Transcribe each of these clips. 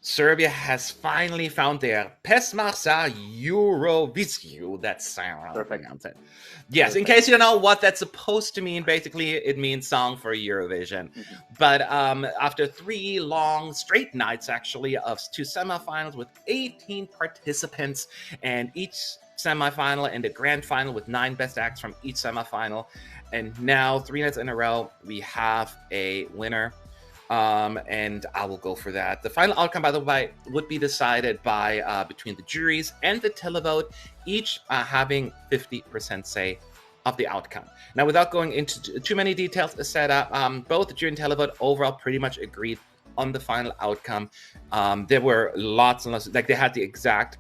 Serbia has finally found their Pesma za Eurovision. That's how I pronounce it. Yes, in case you don't know what that's supposed to mean, basically it means song for Eurovision. But after 3 long straight nights, actually, of 2 semifinals with 18 participants, and each semifinal and the grand final with 9 best acts from each semifinal, and now 3 nights in a row, we have a winner. And I will go for that. The final outcome, by the way, would be decided by between the juries and the televote, each having 50% say of the outcome. Now, without going into too many details, both the jury and televote overall pretty much agreed on the final outcome. There were lots and lots, like they had the exact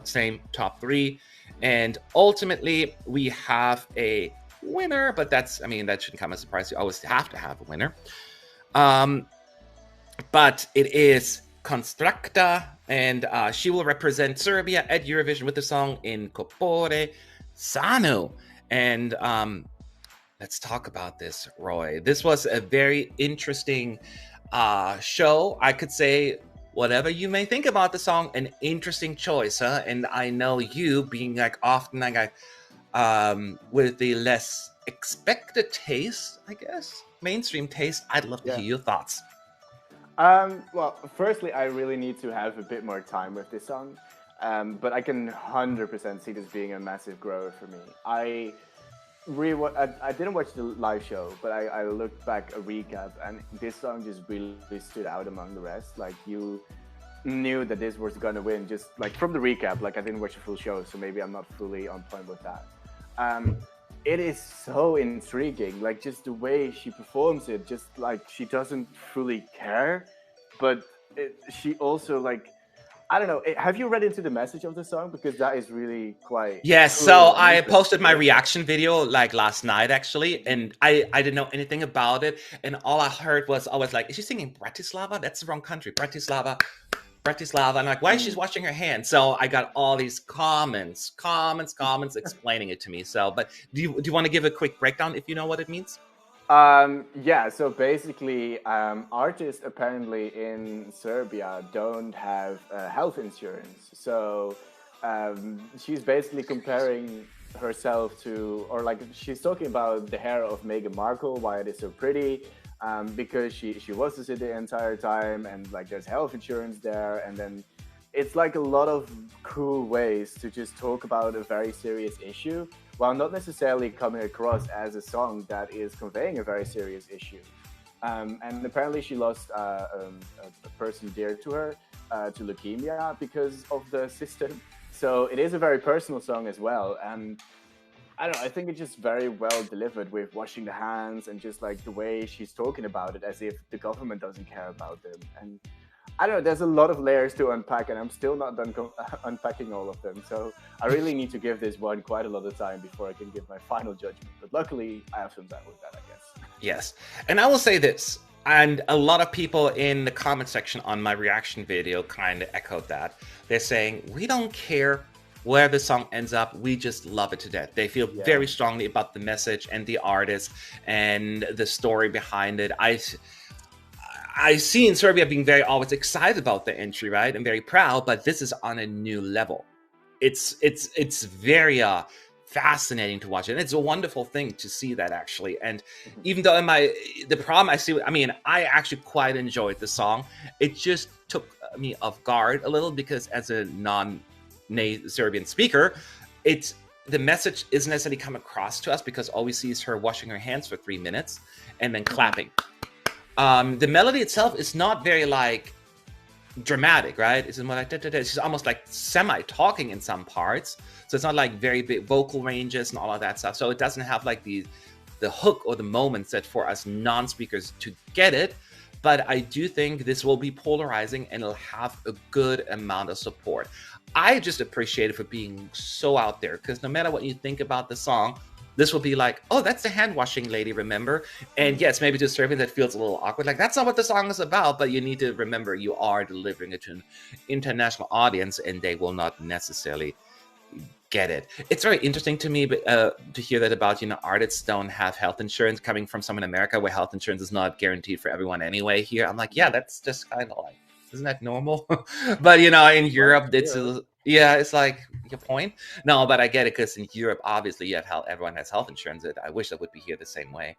same top 3, and ultimately we have a winner. But that shouldn't come as a surprise. You always have to have a winner. But it is Konstrakta, and she will represent Serbia at Eurovision with the song in corpore, sano. And let's talk about this, Roy. This was a very interesting show. I could say, whatever you may think about the song, an interesting choice, huh? And I know you being often with the less expected taste, I guess, mainstream taste, I'd love to hear your thoughts. Well, firstly, I really need to have a bit more time with this song, but I can 100% see this being a massive grower for me. I didn't watch the live show, but I looked back a recap, and this song just really stood out among the rest. Like, you knew that this was gonna win just from the recap. I didn't watch the full show, so maybe I'm not fully on point with that. It is so intriguing, just the way she performs it, just she doesn't fully care, but she also I don't know. Have you read into the message of the song? Because that is really quite. Yes, cool. So I posted my reaction video last night, actually, and I didn't know anything about it, and all I heard was always is she singing Bratislava? That's the wrong country, Bratislava. I'm why is she washing her hands? So I got all these comments explaining it to me. So, but do you want to give a quick breakdown if you know what it means? Yeah, so basically, artists apparently in Serbia don't have health insurance. So she's basically comparing herself to, or she's talking about the hair of Meghan Markle, why it is so pretty. Because she was the entire time, and there's health insurance there, and then it's a lot of cool ways to just talk about a very serious issue while not necessarily coming across as a song that is conveying a very serious issue. And apparently she lost a person dear to her to leukemia because of the system. So it is a very personal song as well. And I don't know, I think it's just very well delivered with washing the hands and just the way she's talking about it as if the government doesn't care about them. And I don't know, there's a lot of layers to unpack, and I'm still not done unpacking all of them. So I really need to give this one quite a lot of time before I can give my final judgment. But luckily, I have some time with that, I guess. Yes. And I will say this, and a lot of people in the comment section on my reaction video kind of echoed that. They're saying, we don't care where the song ends up, we just love it to death. They feel very strongly about the message and the artist and the story behind it. I see in Serbia being always excited about the entry, right, and very proud, but this is on a new level. It's very fascinating to watch, and it's a wonderful thing to see that, actually. And even though the problem I actually quite enjoyed the song. It just took me off guard a little because as a Serbian speaker, the message isn't necessarily come across to us because all we see is her washing her hands for 3 minutes and then clapping. The melody itself is not very dramatic, right? It's more she's almost semi-talking in some parts, so it's not very big vocal ranges and all of that stuff. So it doesn't have the hook or the moments that for us non-speakers to get it. But I do think this will be polarizing and it'll have a good amount of support. I just appreciate it for being so out there, because no matter what you think about the song, this will be oh, that's the hand washing lady, remember? And yes, maybe to Serbian that feels a little awkward. That's not what the song is about, but you need to remember you are delivering it to an international audience, and they will not necessarily get it. It's very interesting to me, but to hear that about artists don't have health insurance, coming from some in America where health insurance is not guaranteed for everyone anyway. Here, I'm like, yeah, that's just kind of like, isn't that normal? But in Well, Europe, still. yeah, it's like your point. No, but I get it because in Europe, obviously, you have health. Everyone has health insurance. I wish that would be here the same way.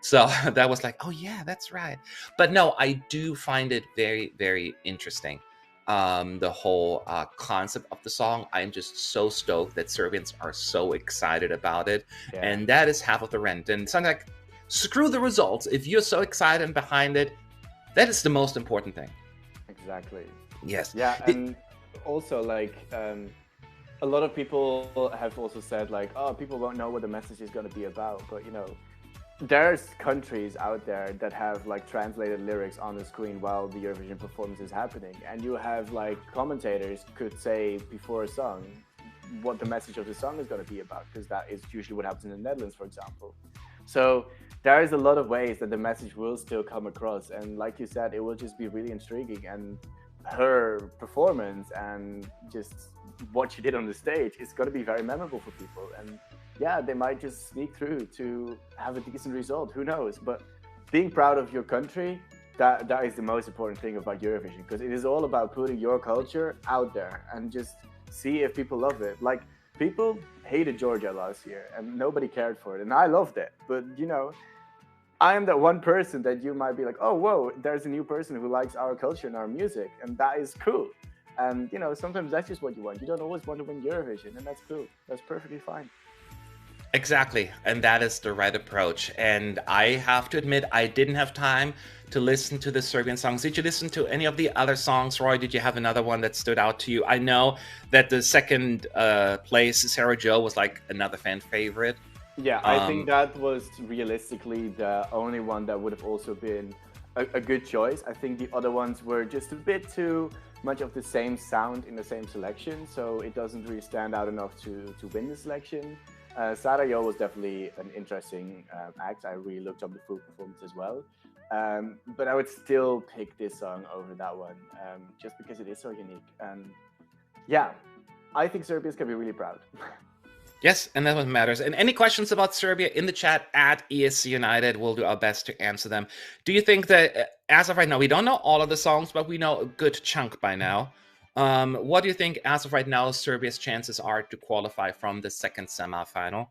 So that was like, oh yeah, that's right. But no, I do find it very, very interesting. The whole concept of the song. I'm just so stoked that Serbians are so excited about it. Yeah, And that is half of the rent. And it's like, screw the results. If you're so excited and behind it, that is the most important thing. exactly. Yes. Yeah, and also like a lot of people have also said like, oh, people won't know what the message is going to be about, but there's countries out there that have like translated lyrics on the screen while the Eurovision performance is happening, and you have like commentators could say before a song what the message of the song is going to be about, because that is usually what happens in the Netherlands, for example. So there is a lot of ways that the message will still come across, and like you said, it will just be really intriguing, and her performance and just what she did on the stage is going to be very memorable for people. And yeah, they might just sneak through to have a decent result. Who knows? But being proud of your country, that is the most important thing about Eurovision, because it is all about putting your culture out there and just see if people love it. Like, people hated Georgia last year and nobody cared for it, and I loved it. But I am that one person that you might be like, oh, whoa, there's a new person who likes our culture and our music, and that is cool. And sometimes that's just what you want. You don't always want to win Eurovision, and that's cool. That's perfectly fine. Exactly. And that is the right approach. And I have to admit, I didn't have time to listen to the Serbian songs. Did you listen to any of the other songs, Roy? Did you have another one that stood out to you? I know that the second place, Sarah Joe, was like another fan favorite. Yeah, I think that was realistically the only one that would have also been a good choice. I think the other ones were just a bit too much of the same sound in the same selection, so it doesn't really stand out enough to win the selection. Sarajevo was definitely an interesting act. I really looked up the full performance as well. But I would still pick this song over that one, just because it is so unique. And yeah, I think Serbians can be really proud. Yes, and that's what matters. And any questions about Serbia in the chat at ESC United, we'll do our best to answer them. Do you think that, as of right now, we don't know all of the songs, but we know a good chunk by now. What do you think, as of right now, Serbia's chances are to qualify from the second semifinal?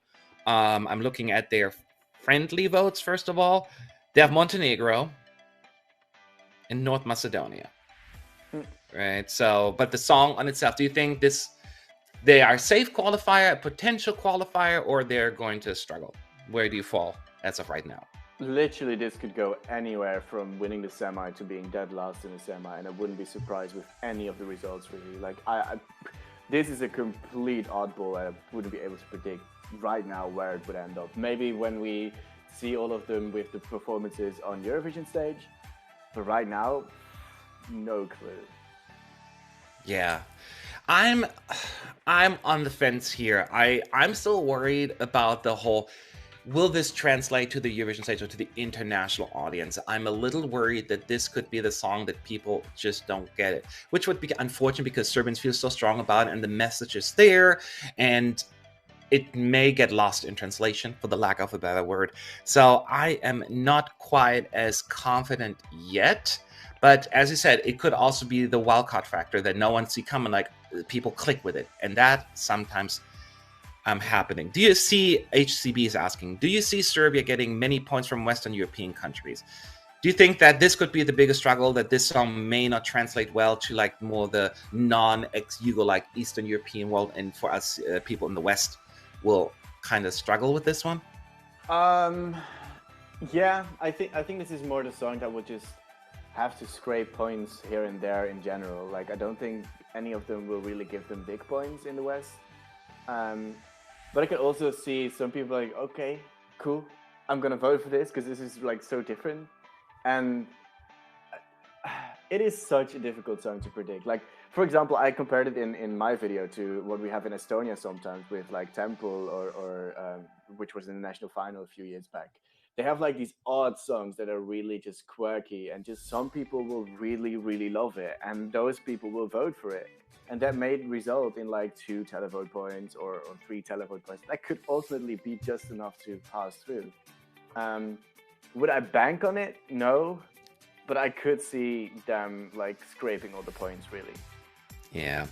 I'm looking at their friendly votes, first of all. They have Montenegro and North Macedonia. Right, so, but the song on itself, do you think they are safe qualifier, a potential qualifier, or they're going to struggle? Where do you fall as of right now? Literally, this could go anywhere from winning the semi to being dead last in the semi, and I wouldn't be surprised with any of the results, really. Like, this is a complete oddball. I wouldn't be able to predict right now where it would end up. Maybe when we see all of them with the performances on Eurovision stage, but right now, no clue. Yeah. I'm on the fence here. I'm still worried about the whole, will this translate to the Eurovision stage or to the international audience? I'm a little worried that this could be the song that people just don't get it, which would be unfortunate because Serbians feel so strong about it and the message is there, and it may get lost in translation, for the lack of a better word. So I am not quite as confident yet. But as you said, it could also be the wildcard factor that no one see coming, like people click with it. And that sometimes happening. Do you see, HCB is asking, do you see Serbia getting many points from Western European countries? Do you think that this could be the biggest struggle, that this song may not translate well to like more the non-ex-Yugo, like Eastern European world, and for us people in the West will kind of struggle with this one? Yeah, I think this is more the song that would just have to scrape points here and there in general. Like, I don't think any of them will really give them big points in the West. But I could also see some people like, okay, cool, I'm gonna vote for this because this is like so different. And it is such a difficult song to predict. Like, for example, I compared it in my video to what we have in Estonia sometimes with like Temple or which was in the national final a few years back. they have like these odd songs that are really just quirky, and just some people will really, really love it, and those people will vote for it. And that may result in like 2 televote points or 3 televote points. That could ultimately be just enough to pass through. Would I bank on it? No, but I could see them like scraping all the points, really. Yeah.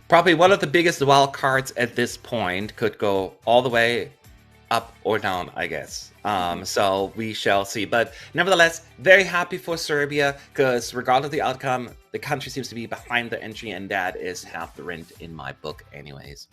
Probably one of the biggest wild cards at this point, could go all the way up or down, I guess. So we shall see. But nevertheless, very happy for Serbia, because regardless of the outcome, the country seems to be behind the entry, and that is half the rent in my book anyways.